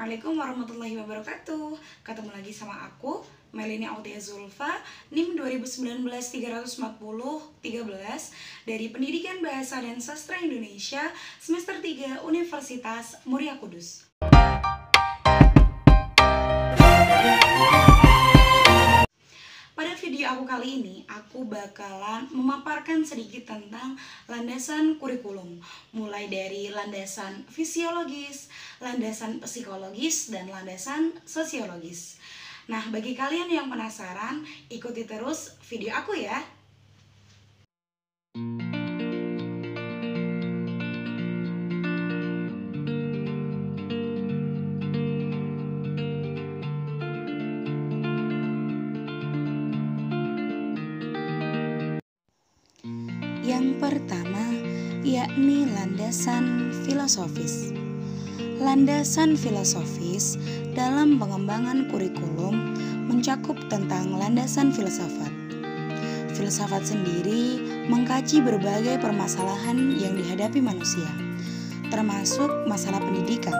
Assalamualaikum warahmatullahi wabarakatuh. Ketemu lagi sama aku, Melini Autia Zulfa, NIM 2019-340-13 dari Pendidikan Bahasa dan Sastra Indonesia, semester 3 Universitas Muria Kudus. Pada video aku kali ini, aku bakalan memaparkan sedikit tentang landasan kurikulum, mulai dari landasan fisiologis, landasan psikologis, dan landasan sosiologis. Nah, bagi kalian yang penasaran, ikuti terus video aku ya. Yang pertama, yakni landasan filosofis. Landasan filosofis dalam pengembangan kurikulum mencakup tentang landasan filsafat. Filsafat sendiri mengkaji berbagai permasalahan yang dihadapi manusia, termasuk masalah pendidikan.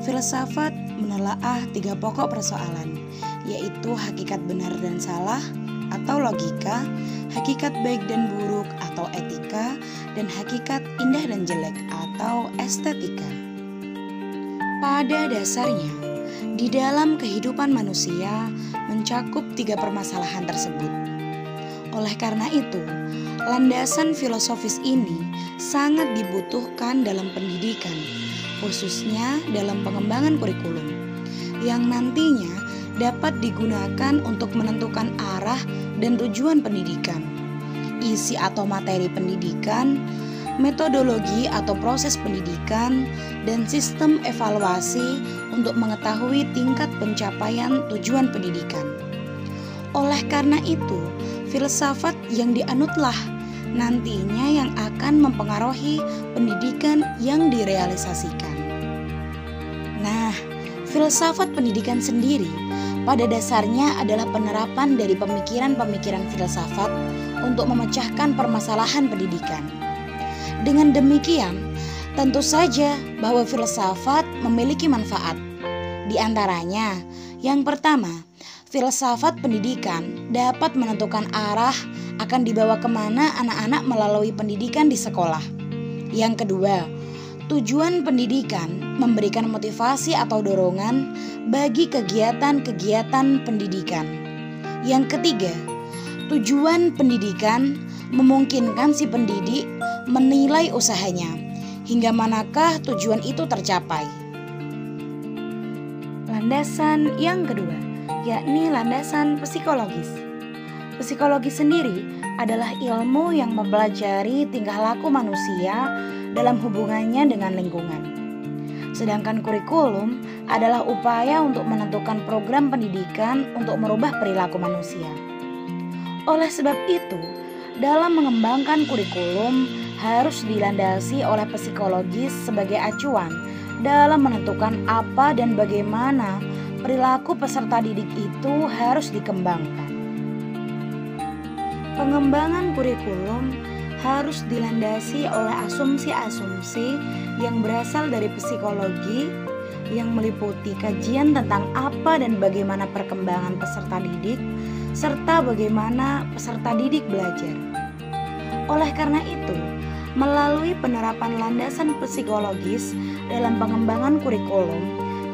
Filsafat menelaah 3 pokok persoalan, yaitu hakikat benar dan salah atau logika, hakikat baik dan buruk atau etika, dan hakikat indah dan jelek atau estetika. Pada dasarnya, di dalam kehidupan manusia mencakup 3 permasalahan tersebut. Oleh karena itu, landasan filosofis ini sangat dibutuhkan dalam pendidikan, khususnya dalam pengembangan kurikulum, yang nantinya dapat digunakan untuk menentukan arah dan tujuan pendidikan, isi atau materi pendidikan, metodologi atau proses pendidikan, dan sistem evaluasi untuk mengetahui tingkat pencapaian tujuan pendidikan. Oleh karena itu, filsafat yang dianutlah nantinya yang akan mempengaruhi pendidikan yang direalisasikan. Nah, filsafat pendidikan sendiri pada dasarnya adalah penerapan dari pemikiran-pemikiran filsafat untuk memecahkan permasalahan pendidikan. Dengan demikian, tentu saja bahwa filsafat memiliki manfaat. Di antaranya, yang pertama, filsafat pendidikan dapat menentukan arah akan dibawa kemana anak-anak melalui pendidikan di sekolah. Yang kedua, tujuan pendidikan memberikan motivasi atau dorongan bagi kegiatan-kegiatan pendidikan. Yang ketiga, tujuan pendidikan memungkinkan si pendidik menilai usahanya hingga manakah tujuan itu tercapai. Landasan yang kedua, yakni landasan psikologis. Psikologi sendiri adalah ilmu yang mempelajari tingkah laku manusia dalam hubungannya dengan lingkungan. Sedangkan kurikulum adalah upaya untuk menentukan program pendidikan untuk merubah perilaku manusia. Oleh sebab itu, dalam mengembangkan kurikulum harus dilandasi oleh psikologis sebagai acuan dalam menentukan apa dan bagaimana perilaku peserta didik itu harus dikembangkan. Pengembangan kurikulum harus dilandasi oleh asumsi-asumsi yang berasal dari psikologi yang meliputi kajian tentang apa dan bagaimana perkembangan peserta didik serta bagaimana peserta didik belajar. Oleh karena itu, melalui penerapan landasan psikologis dalam pengembangan kurikulum,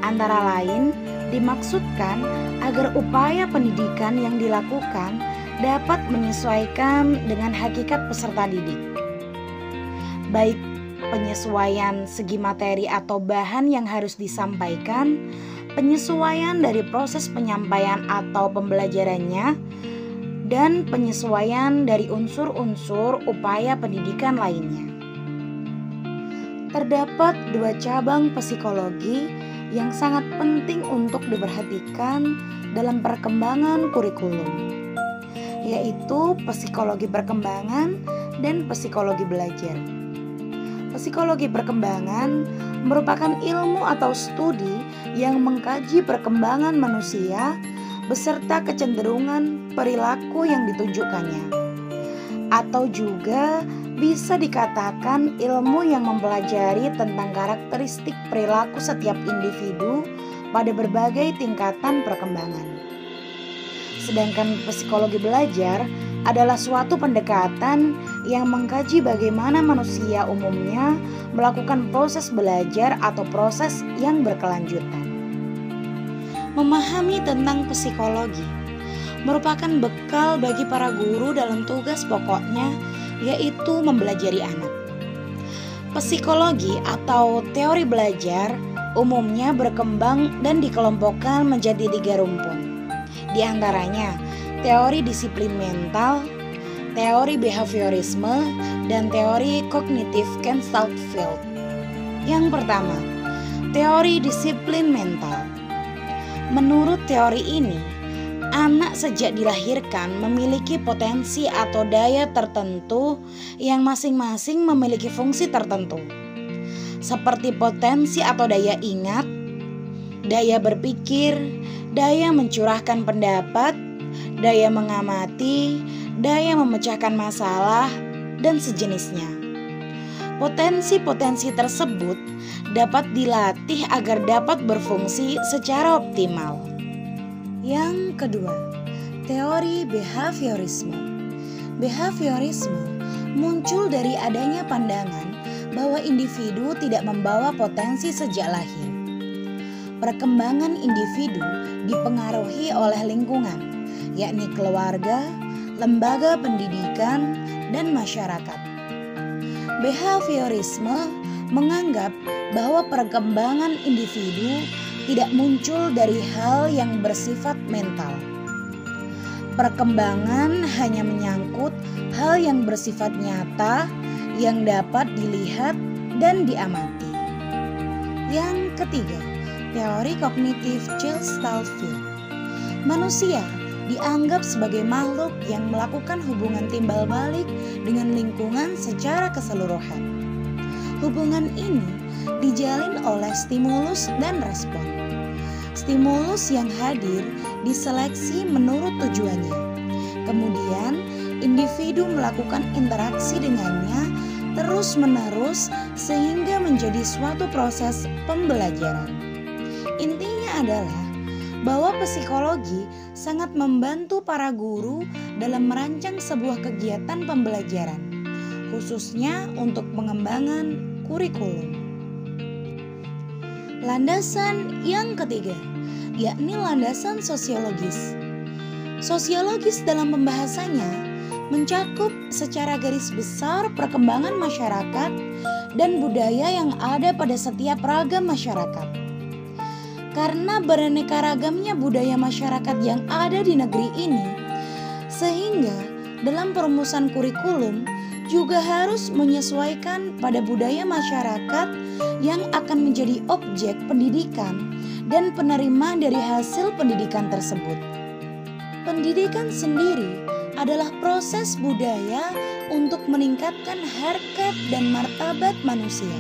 antara lain dimaksudkan agar upaya pendidikan yang dilakukan dapat menyesuaikan dengan hakikat peserta didik, baik penyesuaian segi materi atau bahan yang harus disampaikan, penyesuaian dari proses penyampaian atau pembelajarannya, dan penyesuaian dari unsur-unsur upaya pendidikan lainnya. Terdapat 2 cabang psikologi yang sangat penting untuk diperhatikan dalam perkembangan kurikulum, yaitu psikologi perkembangan dan psikologi belajar. Psikologi perkembangan merupakan ilmu atau studi yang mengkaji perkembangan manusia beserta kecenderungan perilaku yang ditunjukkannya, atau juga bisa dikatakan ilmu yang mempelajari tentang karakteristik perilaku setiap individu pada berbagai tingkatan perkembangan. Sedangkan psikologi belajar adalah suatu pendekatan yang mengkaji bagaimana manusia umumnya melakukan proses belajar atau proses yang berkelanjutan. Memahami tentang psikologi merupakan bekal bagi para guru dalam tugas pokoknya, yaitu mempelajari anak. Psikologi atau teori belajar umumnya berkembang dan dikelompokkan menjadi 3 rumpun. Di antaranya teori disiplin mental, teori behaviorisme, dan teori kognitif Gestalt field. Yang pertama, teori disiplin mental. Menurut teori ini, anak sejak dilahirkan memiliki potensi atau daya tertentu yang masing-masing memiliki fungsi tertentu. Seperti potensi atau daya ingat, daya berpikir, daya mencurahkan pendapat, daya mengamati, daya memecahkan masalah, dan sejenisnya. Potensi-potensi tersebut dapat dilatih agar dapat berfungsi secara optimal. Yang kedua, teori behaviorisme. Behaviorisme muncul dari adanya pandangan bahwa individu tidak membawa potensi sejak lahir. Perkembangan individu dipengaruhi oleh lingkungan, yakni keluarga, lembaga pendidikan, dan masyarakat. Behaviorisme menganggap bahwa perkembangan individu tidak muncul dari hal yang bersifat mental. Perkembangan hanya menyangkut hal yang bersifat nyata yang dapat dilihat dan diamati. Yang ketiga, teori kognitif Gestalt field. Manusia dianggap sebagai makhluk yang melakukan hubungan timbal balik dengan lingkungan secara keseluruhan. Hubungan ini dijalin oleh stimulus dan respon. Stimulus yang hadir diseleksi menurut tujuannya. Kemudian, individu melakukan interaksi dengannya terus-menerus sehingga menjadi suatu proses pembelajaran. Intinya adalah bahwa psikologi sangat membantu para guru dalam merancang sebuah kegiatan pembelajaran, khususnya untuk pengembangan kurikulum. Landasan yang ketiga, yakni landasan sosiologis. Sosiologis dalam pembahasannya mencakup secara garis besar perkembangan masyarakat dan budaya yang ada pada setiap ragam masyarakat. Karena beraneka ragamnya budaya masyarakat yang ada di negeri ini, sehingga dalam perumusan kurikulum juga harus menyesuaikan pada budaya masyarakat yang akan menjadi objek pendidikan dan penerima dari hasil pendidikan tersebut. Pendidikan sendiri adalah proses budaya untuk meningkatkan harkat dan martabat manusia.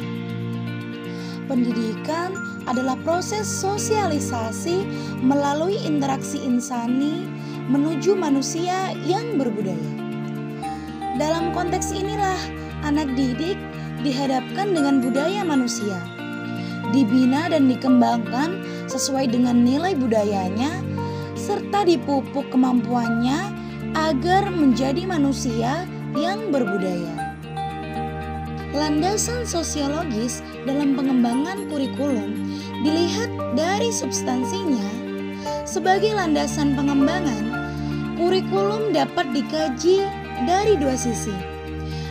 Pendidikan adalah proses sosialisasi melalui interaksi insani menuju manusia yang berbudaya. Dalam konteks inilah anak didik dihadapkan dengan budaya manusia, dibina dan dikembangkan sesuai dengan nilai budayanya, serta dipupuk kemampuannya agar menjadi manusia yang berbudaya. Landasan sosiologis dalam pengembangan kurikulum dilihat dari substansinya. Sebagai landasan pengembangan, kurikulum dapat dikaji dari 2 sisi,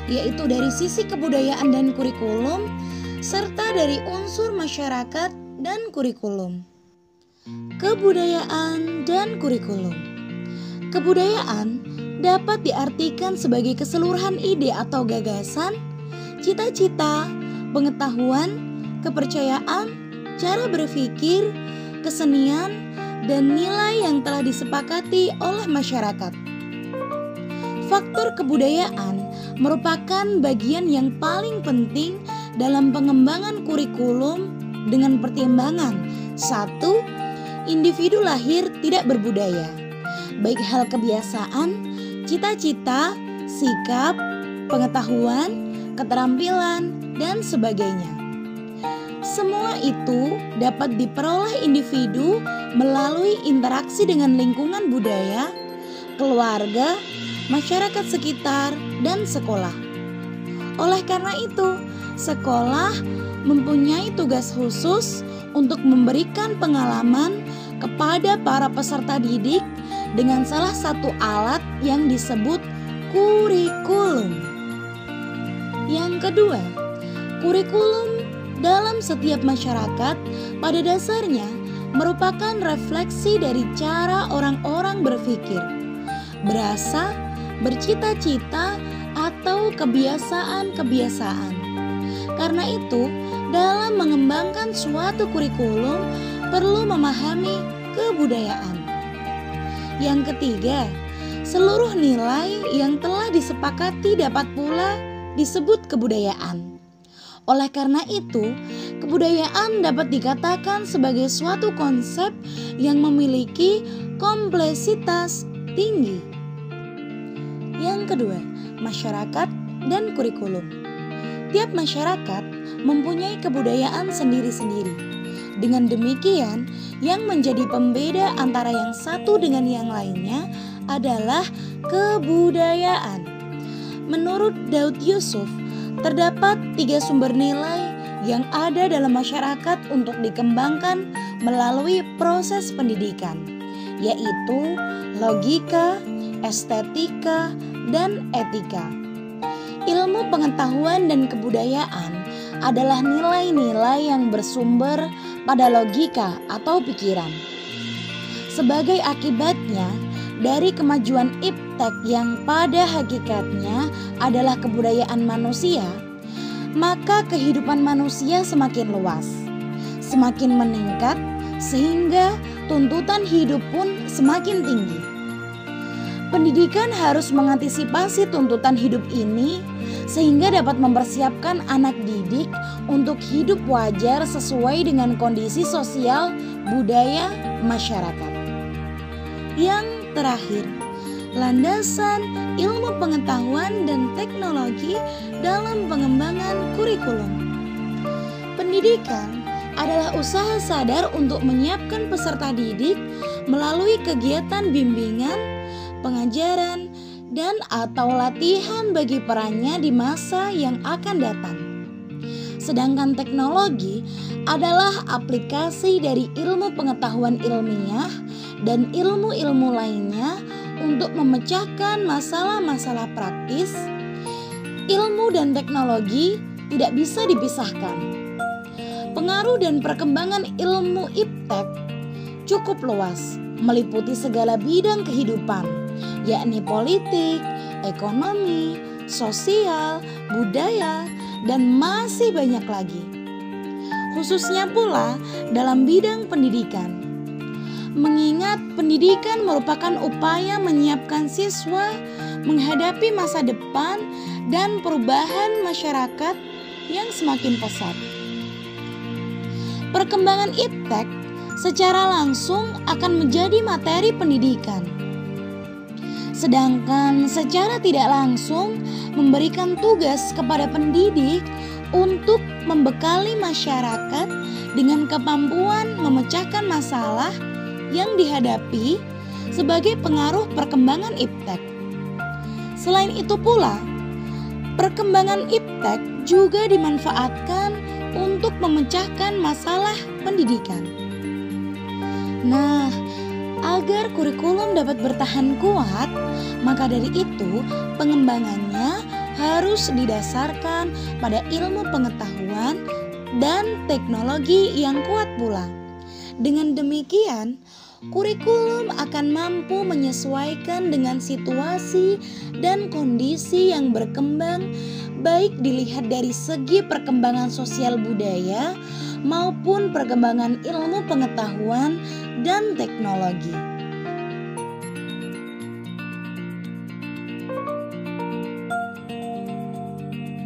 yaitu dari sisi kebudayaan dan kurikulum, serta dari unsur masyarakat dan kurikulum. Kebudayaan dan kurikulum. Kebudayaan dapat diartikan sebagai keseluruhan ide atau gagasan, cita-cita, pengetahuan, kepercayaan, cara berpikir, kesenian, dan nilai yang telah disepakati oleh masyarakat. Faktor kebudayaan merupakan bagian yang paling penting dalam pengembangan kurikulum dengan pertimbangan 1. Individu lahir tidak berbudaya, baik hal kebiasaan, cita-cita, sikap, pengetahuan, keterampilan, dan sebagainya. Semua itu dapat diperoleh individu melalui interaksi dengan lingkungan budaya, keluarga, masyarakat sekitar, dan sekolah. Oleh karena itu, sekolah mempunyai tugas khusus untuk memberikan pengalaman kepada para peserta didik dengan salah satu alat yang disebut kurikulum. Yang kedua, kurikulum dalam setiap masyarakat pada dasarnya merupakan refleksi dari cara orang-orang berpikir, berasa, bercita-cita, atau kebiasaan-kebiasaan. Karena itu, dalam mengembangkan suatu kurikulum perlu memahami kebudayaan. Yang ketiga, seluruh nilai yang telah disepakati dapat pula disebut kebudayaan. Oleh karena itu, kebudayaan dapat dikatakan sebagai suatu konsep yang memiliki kompleksitas tinggi. Yang kedua, masyarakat dan kurikulum. Tiap masyarakat mempunyai kebudayaan sendiri-sendiri. Dengan demikian, yang menjadi pembeda antara yang satu dengan yang lainnya adalah kebudayaan. Menurut Daud Yusuf, terdapat 3 sumber nilai yang ada dalam masyarakat untuk dikembangkan melalui proses pendidikan, yaitu logika, estetika, dan etika. Ilmu pengetahuan dan kebudayaan adalah nilai-nilai yang bersumber pada logika atau pikiran. Sebagai akibatnya, dari kemajuan iptek yang pada hakikatnya adalah kebudayaan manusia, maka kehidupan manusia semakin luas, semakin meningkat, sehingga tuntutan hidup pun semakin tinggi. Pendidikan harus mengantisipasi tuntutan hidup ini sehingga dapat mempersiapkan anak didik untuk hidup wajar sesuai dengan kondisi sosial budaya masyarakat. Yang terakhir, landasan ilmu pengetahuan dan teknologi dalam pengembangan kurikulum. Pendidikan adalah usaha sadar untuk menyiapkan peserta didik melalui kegiatan bimbingan, pengajaran, dan atau latihan bagi perannya di masa yang akan datang. Sedangkan teknologi adalah aplikasi dari ilmu pengetahuan ilmiah dan ilmu-ilmu lainnya untuk memecahkan masalah-masalah praktis. Ilmu dan teknologi tidak bisa dipisahkan. Pengaruh dan perkembangan ilmu iptek cukup luas, meliputi segala bidang kehidupan, yakni politik, ekonomi, sosial, budaya, dan masih banyak lagi. Khususnya pula dalam bidang pendidikan. Mengingat pendidikan merupakan upaya menyiapkan siswa menghadapi masa depan dan perubahan masyarakat yang semakin pesat. Perkembangan iptek secara langsung akan menjadi materi pendidikan. Sedangkan secara tidak langsung memberikan tugas kepada pendidik untuk membekali masyarakat dengan kemampuan memecahkan masalah yang dihadapi sebagai pengaruh perkembangan iptek. Selain itu pula, perkembangan iptek juga dimanfaatkan untuk memecahkan masalah pendidikan. Nah, agar kurikulum dapat bertahan kuat, maka dari itu pengembangannya harus didasarkan pada ilmu pengetahuan dan teknologi yang kuat pula. Dengan demikian, kurikulum akan mampu menyesuaikan dengan situasi dan kondisi yang berkembang, baik dilihat dari segi perkembangan sosial budaya maupun perkembangan ilmu pengetahuan dan teknologi.